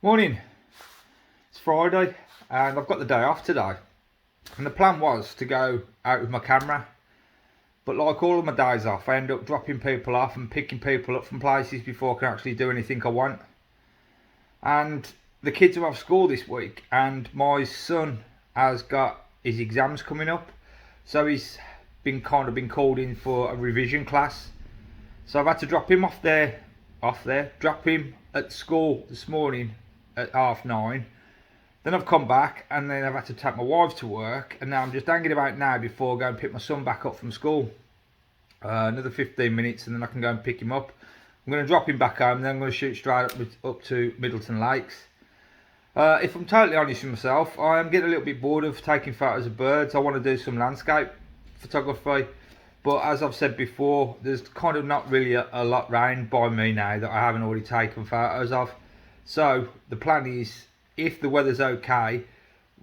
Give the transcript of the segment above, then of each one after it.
Morning, it's Friday and I've got the day off today, and the plan was to go out with my camera, but like all of my days off I end up dropping people off and picking people up from places before I can actually do anything I want. And the kids are off school this week and my son has got his exams coming up, so he's been called in for a revision class, so I've had to drop him drop him at school this morning at 9:30. Then I've come back and then I've had to take my wife to work, and now I'm just hanging about now before I go and pick my son back up from school. Another 15 minutes and then I can go and pick him up. I'm going to drop him back home and then I'm going to shoot straight up to Middleton Lakes. If I'm totally honest with myself, I am getting a little bit bored of taking photos of birds. I want to do some landscape photography, but as I've said before, there's kind of not really a lot round by me now that I haven't already taken photos of. So the plan is, if the weather's okay,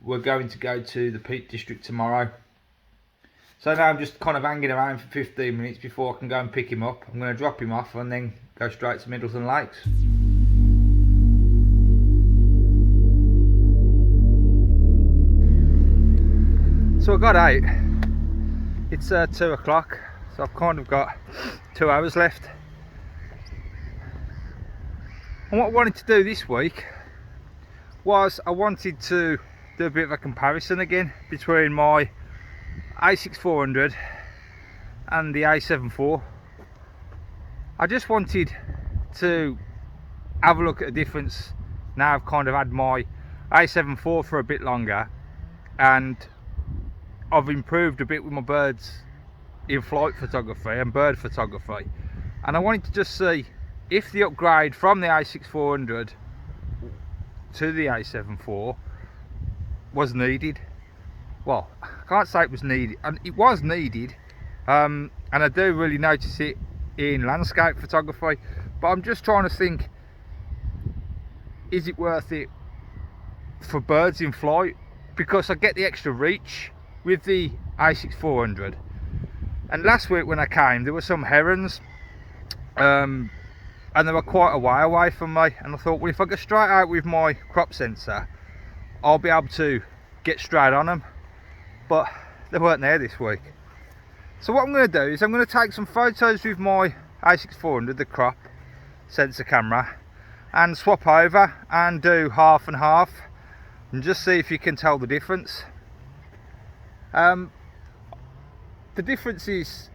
we're going to go to the Peak District tomorrow. So now I'm just kind of hanging around for 15 minutes before I can go and pick him up. I'm going to drop him off and then go straight to Middleton Lakes. So I got out. It's 2 o'clock, so I've kind of got 2 hours left. And what I wanted to do this week was I wanted to do a bit of a comparison again between my a6400 and the a7iv. I just wanted to have a look at the difference. Now I've kind of had my a7iv for a bit longer and I've improved a bit with my birds in flight photography and bird photography, and I wanted to just see if the upgrade from the a6400 to the a7iv was needed. Well, I can't say it was needed, and it was needed, and I do really notice it in landscape photography, but I'm just trying to think, is it worth it for birds in flight? Because I get the extra reach with the a6400, and last week when I came there were some herons, and they were quite a way away from me, and I thought, well, if I go straight out with my crop sensor I'll be able to get straight on them, but they weren't there this week. So what I'm going to do is I'm going to take some photos with my a6400, the crop sensor camera, and swap over and do half and half and just see if you can tell the difference. The differences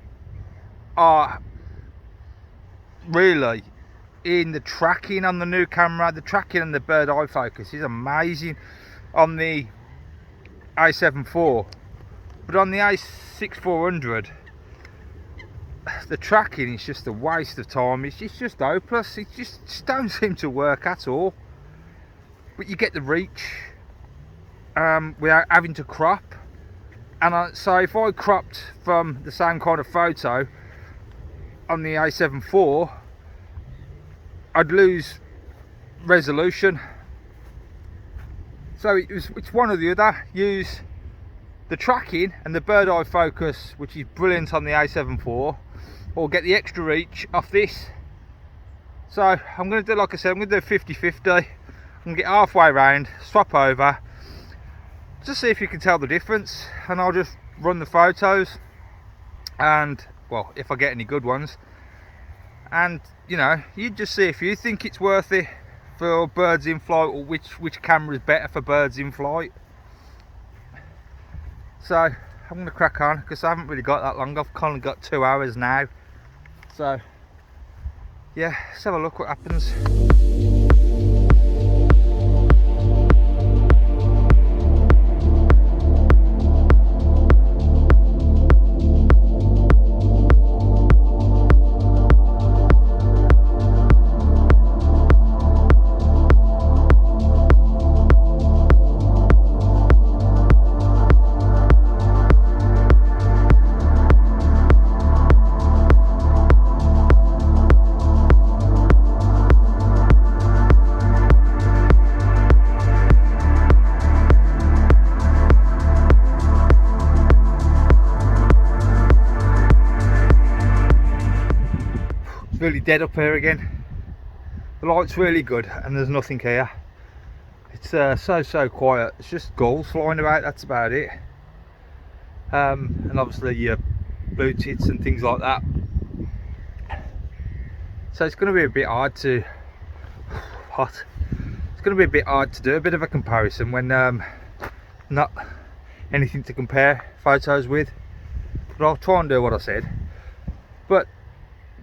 are really in the tracking on the new camera. The tracking and the bird eye focus is amazing on the a7iv, but on the a6400 the tracking is just a waste of time. It's just hopeless. It just don't seem to work at all, but you get the reach without having to crop. And so if I cropped from the same kind of photo on the a7iv, I'd lose resolution. So it's one or the other. Use the tracking and the bird eye focus, which is brilliant on the a7iv, or get the extra reach off this. So I'm going to do, like I said, I'm going to do 50-50. I'm going to get halfway around, swap over, just see if you can tell the difference, and I'll just run the photos, and well, if I get any good ones, and you know, you just see if you think it's worth it for birds in flight, or which camera is better for birds in flight. So I'm going to crack on because I haven't really got that long. I've kind of got 2 hours now, so yeah, let's have a look what happens. Really dead up here again. The light's really good and there's nothing here. It's so quiet. It's just gulls flying about, that's about it. And obviously your blue tits and things like that. So it's going to be a bit hard to It's going to be a bit hard to do a bit of a comparison when not anything to compare photos with. But I'll try and do what I said. But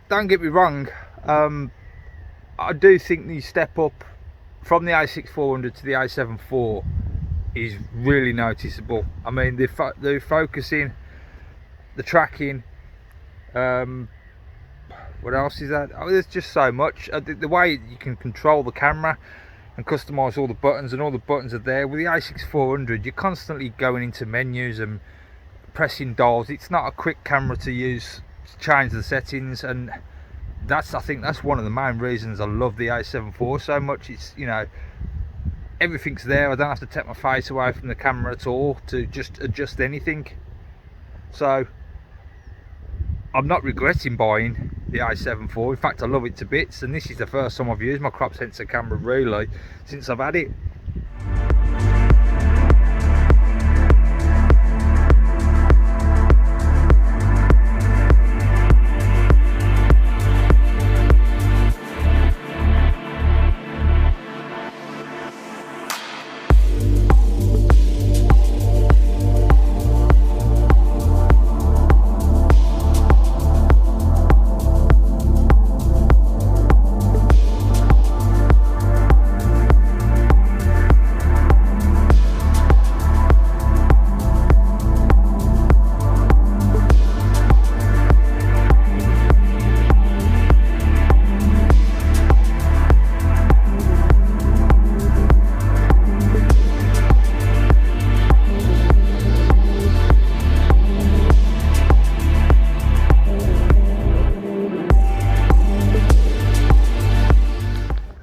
don't get me wrong, I do think the step up from the a6400 to the a7 IV is really noticeable. I mean, the focusing, the tracking, what else is that? Oh, there's just so much. The way you can control the camera and customize all the buttons, and all the buttons are there. With the a6400, you're constantly going into menus and pressing dials. It's not a quick camera to use to change the settings, and I think that's one of the main reasons I love the a7 IV so much. It's, you know, everything's there. I don't have to take my face away from the camera at all to just adjust anything. So I'm not regretting buying the a7 IV. In fact, I love it to bits, and this is the first time I've used my crop sensor camera really since I've had it.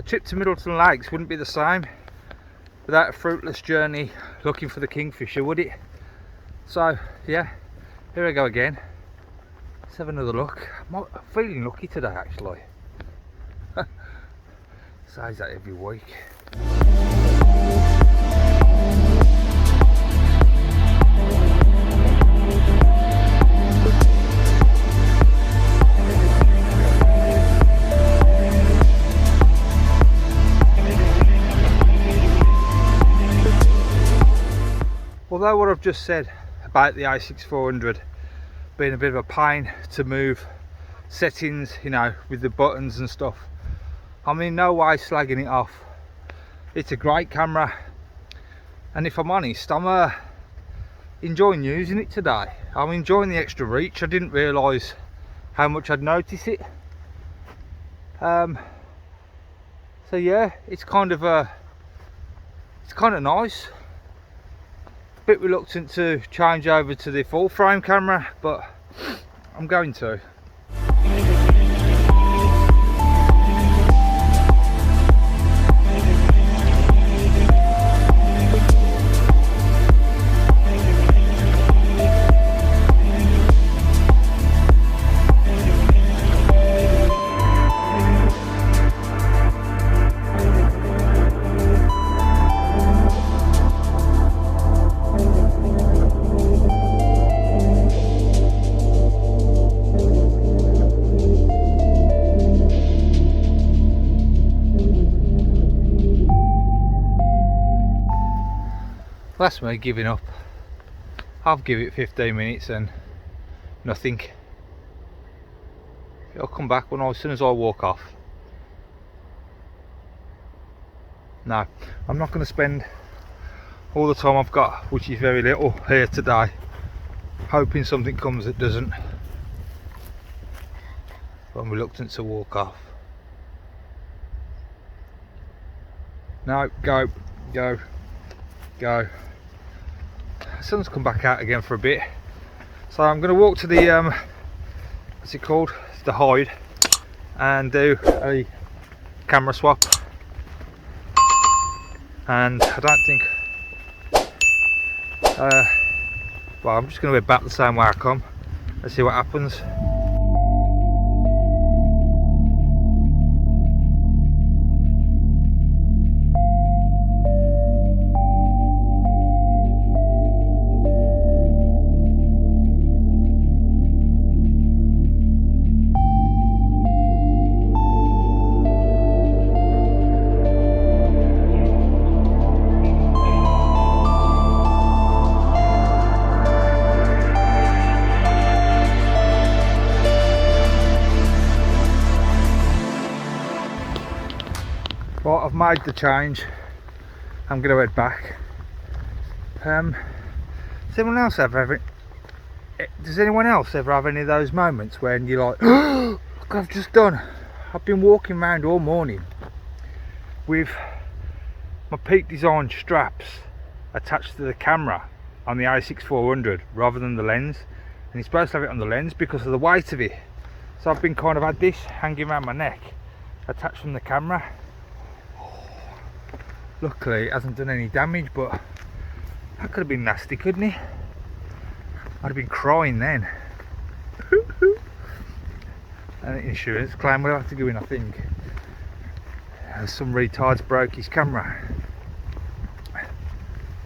Trip to Middleton Lakes wouldn't be the same without a fruitless journey looking for the kingfisher, would it? So yeah, here I go again. Let's have another look. I'm feeling lucky today actually. Says that every week. Although what I've just said about the a6400 being a bit of a pain to move settings, you know, with the buttons and stuff, I'm in no way slagging it off. It's a great camera, and if I'm honest, I'm enjoying using it today. I'm enjoying the extra reach. I didn't realise how much I'd notice it. So yeah, it's kind of nice. Bit reluctant to change over to the full frame camera, but I'm going to. That's me giving up. I've given it 15 minutes and nothing. It'll come back as soon as I walk off. No, I'm not going to spend all the time I've got, which is very little, here today, hoping something comes that doesn't. But I'm reluctant to walk off. No, go. The sun's come back out again for a bit, so I'm going to walk to the what's it called, the hide, and do a camera swap. And I don't think well, I'm just going to head back the same way I come. Let's see what happens. Right, I've made the change. I'm going to head back. Does anyone else does anyone else ever have any of those moments when you're like, oh, look what I've just done. I've been walking around all morning with my Peak Design straps attached to the camera on the a6400 rather than the lens, and you're supposed to have it on the lens because of the weight of it. So I've been kind of had this hanging around my neck attached from the camera. Luckily it hasn't done any damage, but that could have been nasty, couldn't it? I'd have been crying then. An insurance claim will have to go in, I think. Some retards broke his camera.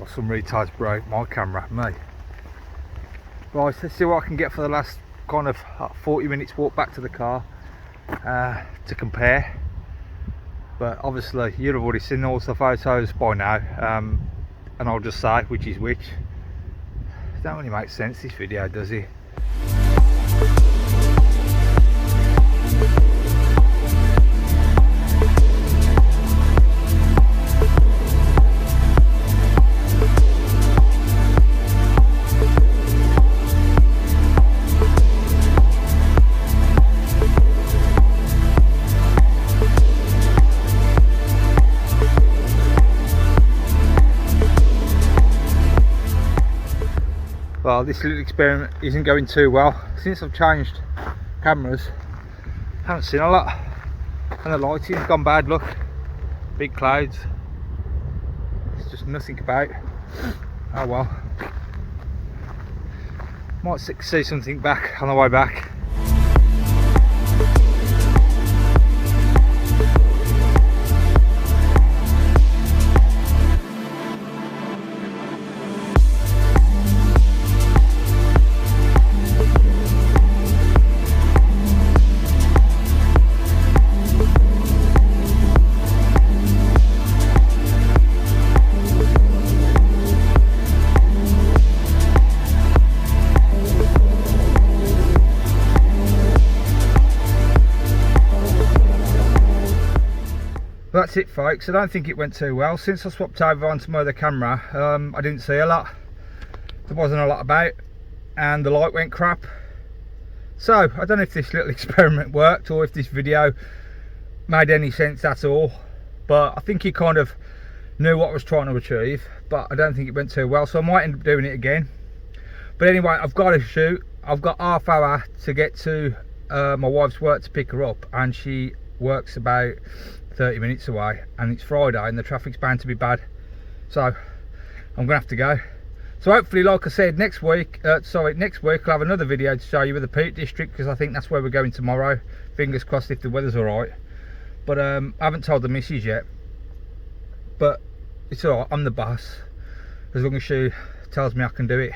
Or some retards broke my camera, me. Right, let's see what I can get for the last kind of 40 minutes walk back to the car to compare. But obviously you'll have already seen all the photos by now, and I'll just say which is which. It don't really make sense, this video, does it? Well, this little experiment isn't going too well. Since I've changed cameras, I haven't seen a lot, and the lighting's gone bad. Look, big clouds, it's just nothing about. Oh well, might see something back on the way back. That's it, folks. I don't think it went too well. Since I swapped over onto my other camera, I didn't see a lot. There wasn't a lot about, and the light went crap. So I don't know if this little experiment worked or if this video made any sense at all, but I think he kind of knew what I was trying to achieve, but I don't think it went too well, so I might end up doing it again. But anyway, I've got to shoot. I've got half hour to get to my wife's work to pick her up, and she works about 30 minutes away, and it's Friday and the traffic's bound to be bad, so I'm gonna have to go. So hopefully, like I said, next week I'll have another video to show you with the Peak District, because I think that's where we're going tomorrow. Fingers crossed if the weather's all right. But I haven't told the missus yet, but it's all right, I'm the boss, as long as she tells me I can do it.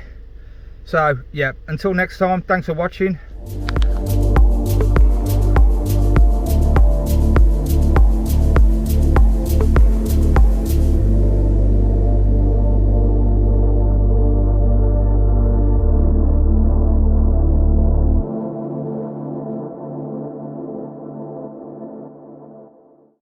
So yeah, until next time, thanks for watching.